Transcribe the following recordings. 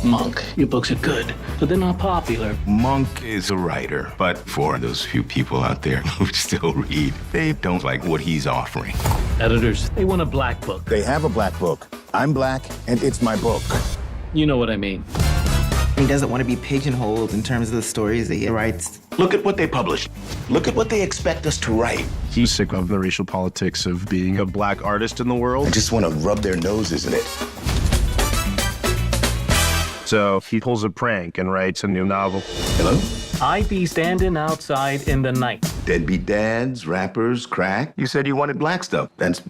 Monk, your books are good, but they're not popular. Monk is a writer, but for those few people out there who still read, they don't like what he's offering. Editors, they want a black book. They have a black book. I'm black, and it's my book. You know what I mean. He doesn't want to be pigeonholed in terms of the stories that he writes. Look at what they publish. Look at what they expect us to write. He's sick of the racial politics of being a black artist in the world. I just want to rub their noses in it. So he pulls a prank and writes a new novel. Hello? I be standing outside in the night. Deadbeat dads, rappers, crack. You said you wanted black stuff. That's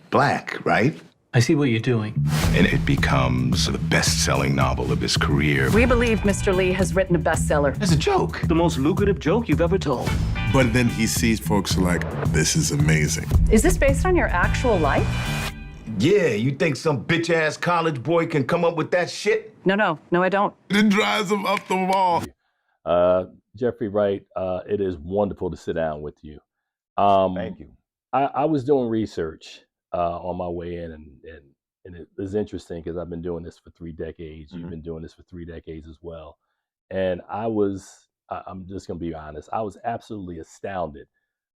black, right? I see what you're doing. And it becomes the best-selling novel of his career. We believe Mr. Lee has written a bestseller. As a joke. The most lucrative joke you've ever told. But then he sees folks like, this is amazing. Is this based on your actual life? Yeah, you think some bitch-ass college boy can come up with that shit? No, I don't. It drives him up the wall. Jeffrey Wright, it is wonderful to sit down with you. Thank you. I was doing research on my way in, and it was interesting because I've been doing this for 3 decades. You've been doing this for 3 decades as well. And I'm just going to be honest, I was absolutely astounded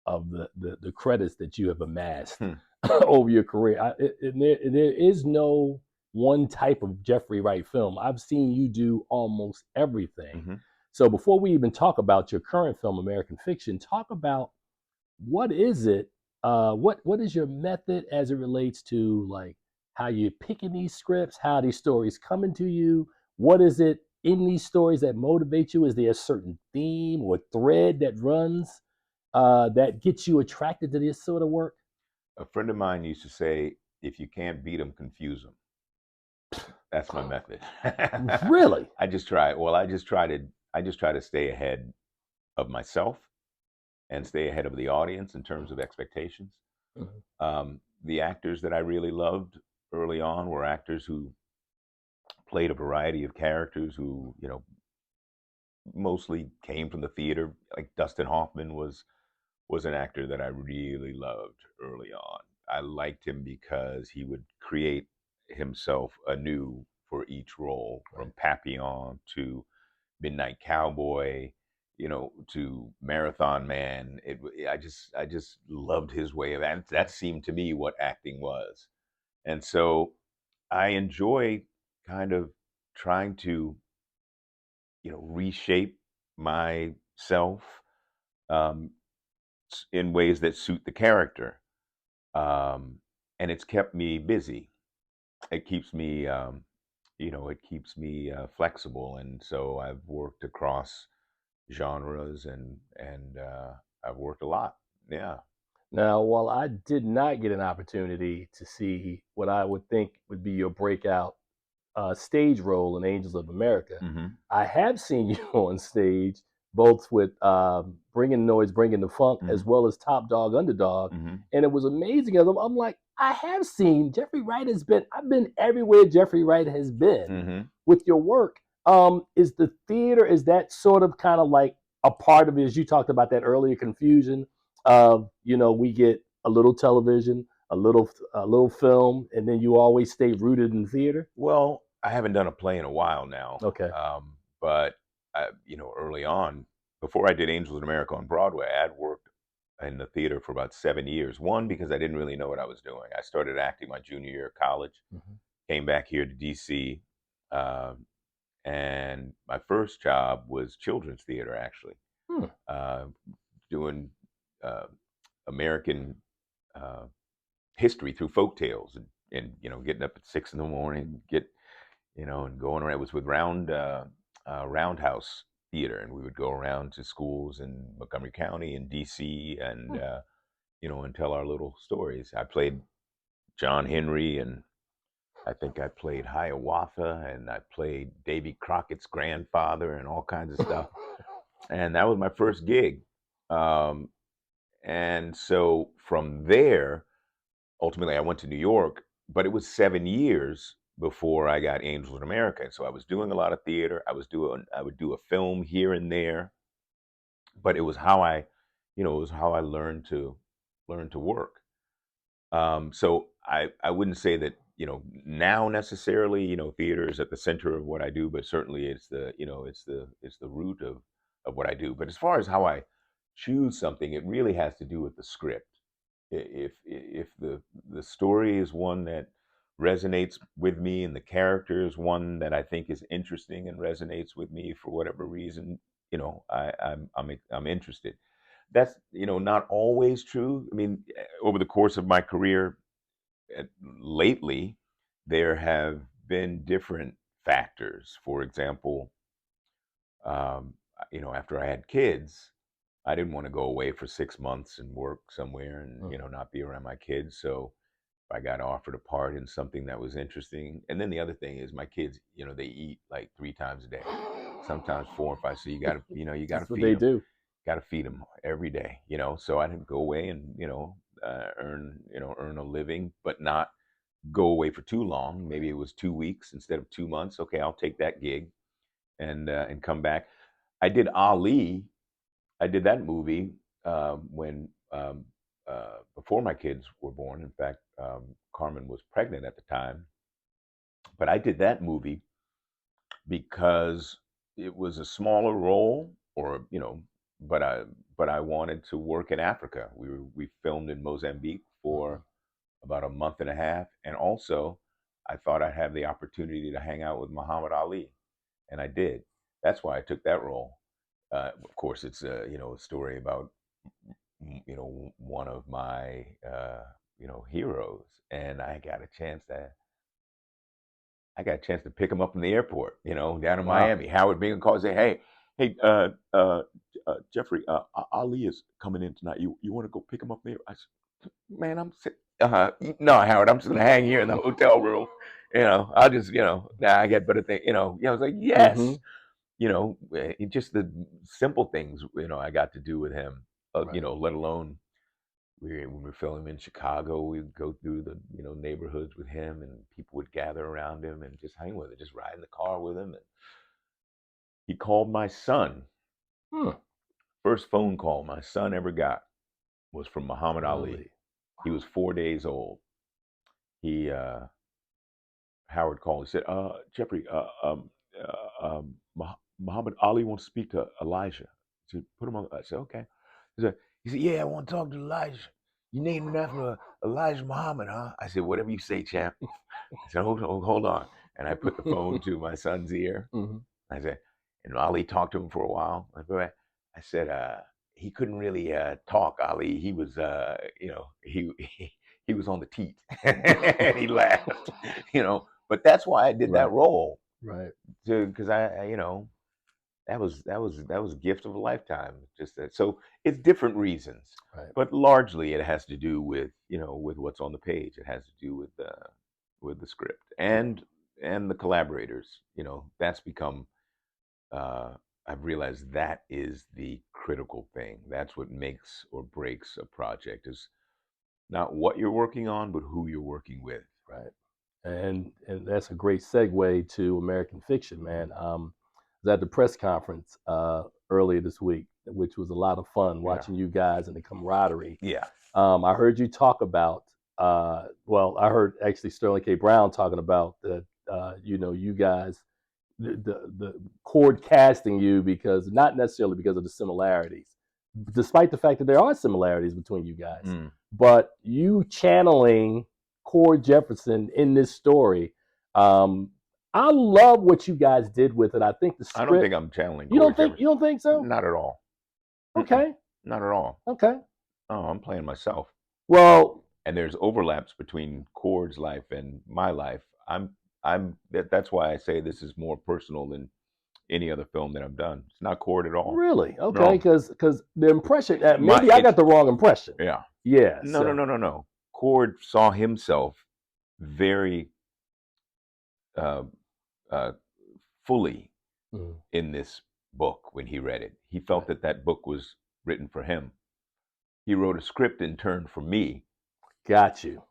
of the credits that you have amassed over your career. There is no one type of Jeffrey Wright film. I've seen you do almost everything. So before we even talk about your current film, American Fiction, talk about what is it, what is your method as it relates to like how you're picking these scripts, how these stories coming to you? What is it in these stories that motivate you? Is there a certain theme or thread that runs that gets you attracted to this sort of work? A friend of mine used to say, if you can't beat them, confuse them. That's my method. Really? I just try to stay ahead of myself and stay ahead of the audience in terms of expectations. The actors that I really loved early on were actors who played a variety of characters who, mostly came from the theater. Like Dustin Hoffman was an actor that I really loved early on. I liked him because he would create himself anew for each role, from Papillon to Midnight Cowboy, to Marathon Man. I just loved his way of acting. That seemed to me what acting was. And so I enjoy kind of trying to, reshape myself in ways that suit the character. And it's kept me busy. It keeps me, flexible. And so I've worked across genres and I've worked a lot. Yeah. Now, while I did not get an opportunity to see what I would think would be your breakout stage role in Angels of America, I have seen you on stage, both with Bringing Noise, Bringing the Funk, as well as Top Dog, Underdog. And it was amazing. I'm like, I have seen Jeffrey Wright I've been everywhere Jeffrey Wright has been with your work. Is the theater, is that sort of kind of like a part of it, as you talked about that earlier confusion of, we get a little television, a little film, and then you always stay rooted in theater? Well, I haven't done a play in a while now. Okay. But, early on, before I did Angels in America on Broadway, I had worked in the theater for about 7 years. One, because I didn't really know what I was doing. I started acting my junior year of college, came back here to DC, and my first job was children's theater, actually, doing American history through folk tales and getting up at 6 a.m, and going around. It was with Roundhouse Theater, and we would go around to schools in Montgomery County and DC and and tell our little stories. I played John Henry, and I think I played Hiawatha, and I played Davy Crockett's grandfather, and all kinds of stuff. And that was my first gig. And so from there, ultimately I went to New York, but it was 7 years before I got Angels in America. So I was doing a lot of theater. I would do a film here and there, but it was how I learned to work. So I wouldn't say that now necessarily, theater is at the center of what I do, but certainly it's the root of what I do. But as far as how I choose something, it really has to do with the script. If the story is one that resonates with me and the character is one that I think is interesting and resonates with me for whatever reason, I'm interested. That's not always true. I mean, over the course of my career, lately, there have been different factors. For example, after I had kids, I didn't want to go away for 6 months and work somewhere and not be around my kids. So I got offered a part in something that was interesting. And then the other thing is my kids, they eat like 3 times a day, sometimes 4 or 5. So you got to, you got to That's what feed they them. do. Got to feed them every day. So I didn't go away and earn a living, but not go away for too long. Maybe it was 2 weeks instead of 2 months. Okay, I'll take that gig and come back. I did Ali. I did that movie when before my kids were born. In fact, Carmen was pregnant at the time. But I did that movie because it was a smaller role, or but I wanted to work in Africa. We filmed in Mozambique for about a month and a half, and also I thought I'd have the opportunity to hang out with Muhammad Ali, and I did. That's why I took that role. Of course, it's a story about one of my heroes, and I got a chance to pick him up from the airport, down in Miami. Howard Bingham called and say, hey, Jeffrey, Ali is coming in tonight. You want to go pick him up there? I said, man, I'm sick. No, Howard, I'm just gonna hang here in the hotel room. I'll just, I get better things. I was like, yes. Just the simple things, I got to do with him. Let alone when we were filming in Chicago, we'd go through the neighborhoods with him, and people would gather around him and just hang with him, just ride in the car with him. And he called my son. First phone call my son ever got was from Muhammad Ali. He was 4 days old. He Howard called. He said, Jeffrey, Muhammad Ali wants to speak to Elijah. He said, put him on. I said, okay. He said, yeah, I want to talk to Elijah. You named him after Elijah Muhammad, huh? I said, whatever you say, champ. I said, hold on. And I put the phone to my son's ear. I said, and Ali talked to him for a while. I said, he couldn't really talk, Ali. He was, he was on the teat. And he laughed, But that's why I did that role. Right. Because that was a gift of a lifetime. Just that. So it's different reasons, but largely it has to do with with what's on the page. It has to do with the script and the collaborators. That's become. I've realized that is the critical thing. That's what makes or breaks a project. Is not what you're working on, but who you're working with. Right. And that's a great segue to American Fiction, man. I was at the press conference earlier this week, which was a lot of fun watching you guys and the camaraderie. Yeah. I heard you talk about, I heard actually Sterling K. Brown talking about that, you guys, the Cord casting you because, not necessarily because of the similarities, despite the fact that there are similarities between you guys, but you channeling Cord Jefferson in this story. I love what you guys did with it. I think the script. I don't think I'm channeling. You don't think so? Not at all. Okay. Not at all. Okay. Oh, I'm playing myself. Well, and there's overlaps between Cord's life and my life. That's why I say this is more personal than any other film that I've done. It's not Cord at all. Really? Okay, because the impression maybe I got the wrong impression. Yeah. Yeah. No. Cord saw himself very fully in this book when he read it. He felt that book was written for him. He wrote a script in turn for me. Got you.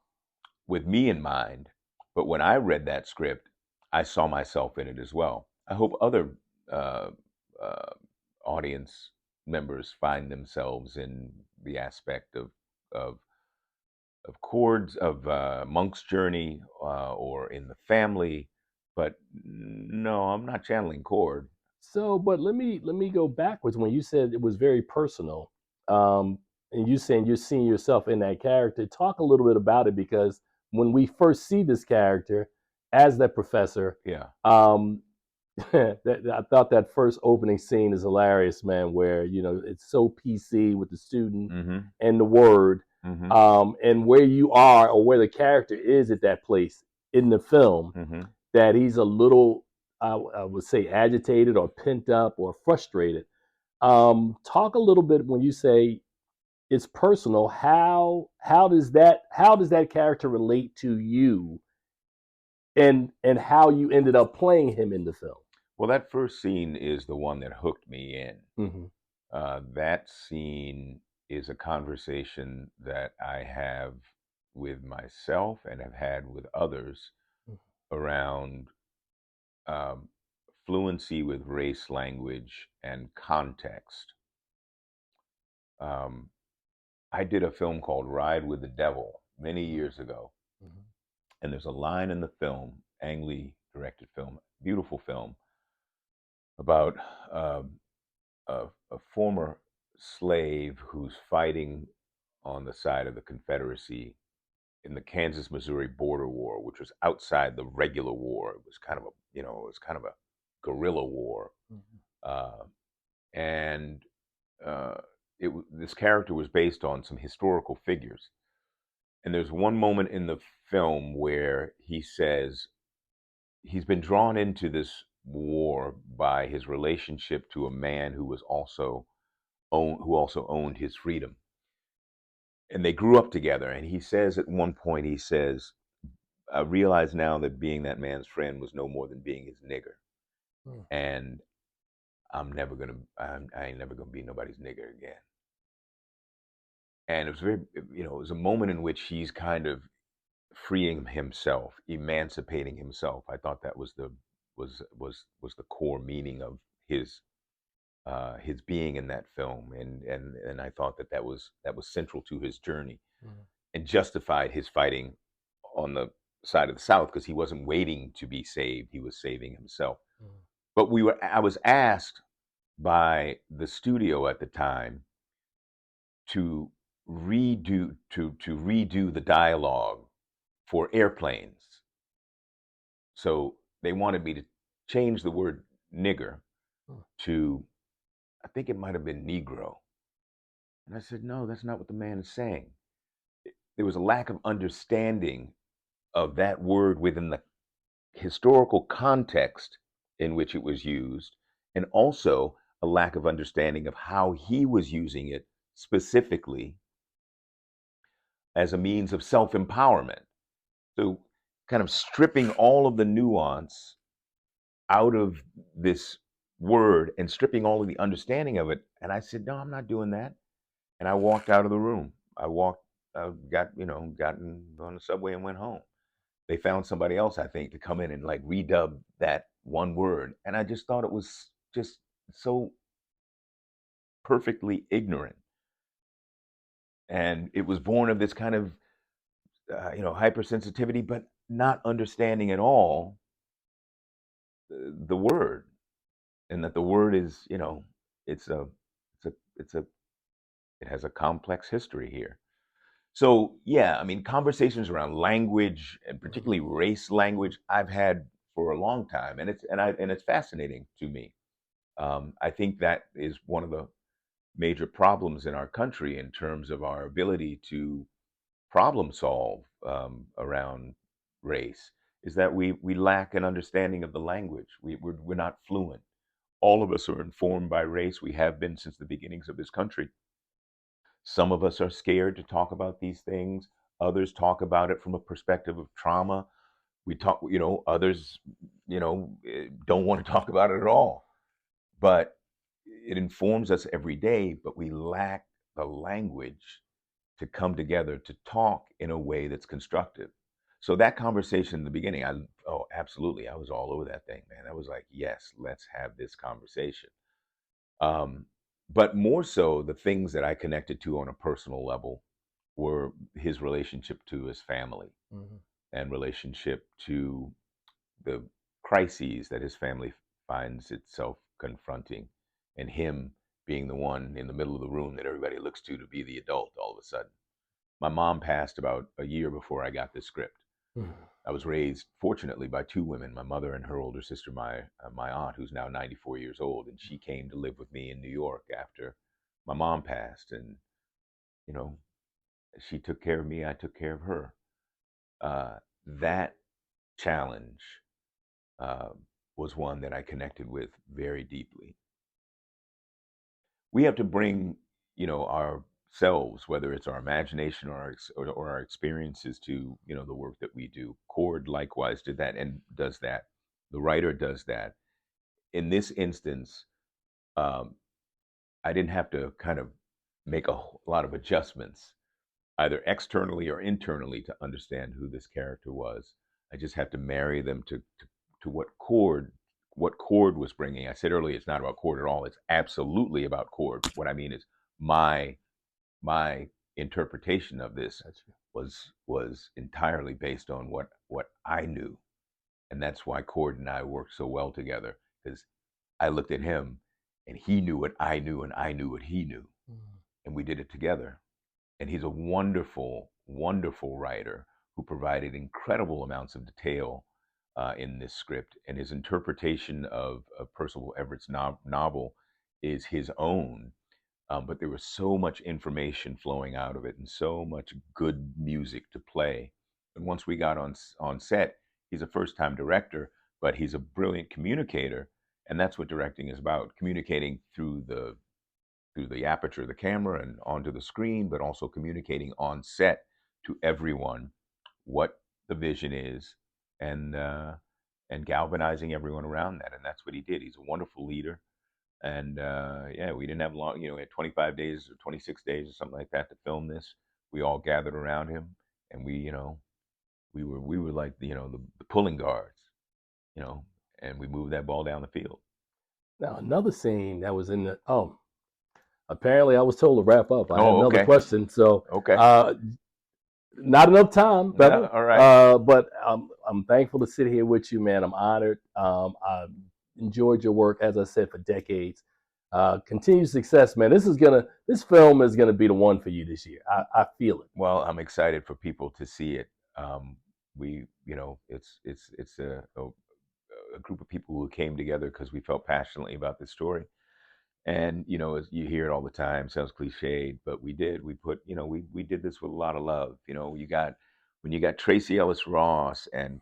With me in mind. But when I read that script, I saw myself in it as well. I hope other audience members find themselves in the aspect of Cord's, of Monk's journey, or in the family. But no, I'm not channeling Cord. So, but let me go backwards. When you said it was very personal, um, and you saying you're seeing yourself in that character, talk a little bit about it, because when we first see this character as that professor, Yeah. I thought that first opening scene is hilarious, man. Where it's so PC with the student Mm-hmm. and the word, Mm-hmm. and where you are or where the character is at that place in the film, Mm-hmm. that he's a little, I would say, agitated or pent up or frustrated. Talk a little bit when you say it's personal. How does that character relate to you, and how you ended up playing him in the film? Well, that first scene is the one that hooked me in. Mm-hmm. That scene is a conversation that I have with myself and have had with others around um, fluency with race, language, and context. Um, I did a film called Ride with the Devil many years ago, Mm-hmm. and there's a line in the film, Ang Lee directed film, beautiful film, about um, a former slave who's fighting on the side of the Confederacy in the Kansas-Missouri border war, which was outside the regular war. It was kind of a guerrilla war, uh, and uh, this character was based on some historical figures. And there's one moment in the film where he says he's been drawn into this war by his relationship to a man who also owned his freedom. And they grew up together. And he says at one point, he says, I realize now that being that man's friend was no more than being his nigger. Mm. And I ain't never gonna be nobody's nigger again. And it was it was a moment in which he's kind of freeing himself, emancipating himself. I thought that was the core meaning of his being in that film, and I thought that was central to his journey Mm. and justified his fighting on the side of the South, because he wasn't waiting to be saved; he was saving himself. Mm. But I was asked by the studio at the time to redo the dialogue for airplanes. So they wanted me to change the word nigger Mm. to, I think it might have been Negro. And I said, no, that's not what the man is saying. There was a lack of understanding of that word within the historical context in which it was used, and also a lack of understanding of how he was using it specifically as a means of self empowerment. So, kind of stripping all of the nuance out of this word and stripping all of the understanding of it. And I said, no, I'm not doing that. And I walked out of the room. Gotten on the subway and went home. They found somebody else, I think, to come in and like redub that one word. And I just thought it was just so perfectly ignorant. And it was born of this kind of, hypersensitivity, but not understanding at all the word, and that the word is, it's a, it's a, it's a, it has a complex history here. So yeah, I mean, conversations around language and particularly race language I've had for a long time, and it's fascinating to me. I think that is one of the major problems in our country in terms of our ability to problem solve around race, is that we lack an understanding of the language. We're not fluent. All of us are informed by race. We have been since the beginnings of this country. Some of us are scared to talk about these things. Others talk about it from a perspective of trauma. Others, don't want to talk about it at all. But it informs us every day, but we lack the language to come together to talk in a way that's constructive. So that conversation in the beginning, absolutely, I was all over that thing, man. I was like, yes, let's have this conversation. Um, but more so, the things that I connected to on a personal level were his relationship to his family. Mhm. and relationship to the crises that his family finds itself confronting, and him being the one in the middle of the room that everybody looks to be the adult all of a sudden. My mom passed about a year before I got this script. I was raised, fortunately, by two women, my mother and her older sister, my aunt, who's now 94 years old, and she came to live with me in New York after my mom passed, and you know, she took care of me, I took care of her. That challenge uh, was one that I connected with very deeply. We have to bring, ourselves, whether it's our imagination or our experiences, to the work that we do. Cord likewise did that and does that. The writer does that. In this instance, um, I didn't have to kind of make a lot of adjustments, either externally or internally, to understand who this character was. I just had to marry them to what Cord was bringing. I said earlier, it's not about Cord at all. It's absolutely about Cord. What I mean is my interpretation of this was entirely based on what I knew, and that's why Cord and I worked so well together, because I looked at him and he knew what I knew and I knew what he knew, and we did it together. And he's a wonderful, wonderful writer who provided incredible amounts of detail in this script. And his interpretation of Percival Everett's novel is his own. But there was so much information flowing out of it and so much good music to play. And once we got on set, he's a first-time director, but he's a brilliant communicator. And that's what directing is about, communicating through the aperture of the camera and onto the screen, but also communicating on set to everyone what the vision is, and galvanizing everyone around that. And that's what he did. He's a wonderful leader. And yeah, we didn't have long, we had 25 days or 26 days or something like that to film this. We all gathered around him, and we were like the pulling guards, and we moved that ball down the field. Now, another scene that was in the apparently, I was told to wrap up. I had another okay. question, so Okay. not enough time, brother. No, all right. But I'm thankful to sit here with you, man. I'm honored. I enjoyed your work, as I said, for decades. Continued success, man. This film is gonna be the one for you this year. I feel it. Well, I'm excited for people to see it. It's a group of people who came together because we felt passionately about this story. And as you hear it all the time, sounds cliched, but we did. We put, we did this with a lot of love. When you got Tracy Ellis Ross and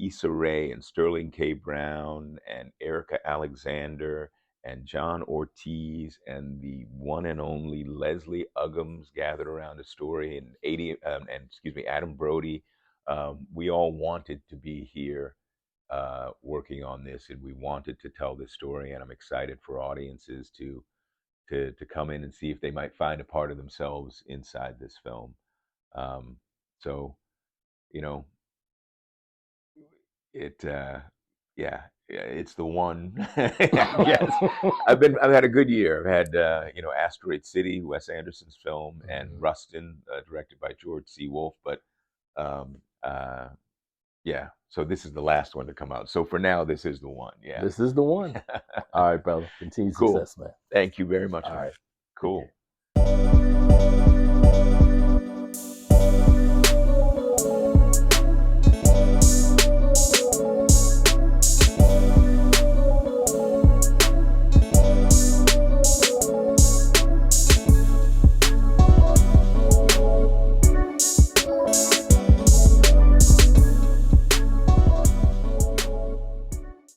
Issa Rae and Sterling K. Brown and Erica Alexander and John Ortiz and the one and only Leslie Uggams gathered around a story, and Adam Brody, we all wanted to be here working on this, and we wanted to tell this story. And I'm excited for audiences to come in and see if they might find a part of themselves inside this film. So, it's the one. Yes, I've had a good year. I've had Asteroid City, Wes Anderson's film, and Rustin, directed by George C. Wolfe. But yeah, so this is the last one to come out. So for now, this is the one. Yeah, this is the one. All right, brother. Continued Cool. success, man. Thank you very much. All right. Cool.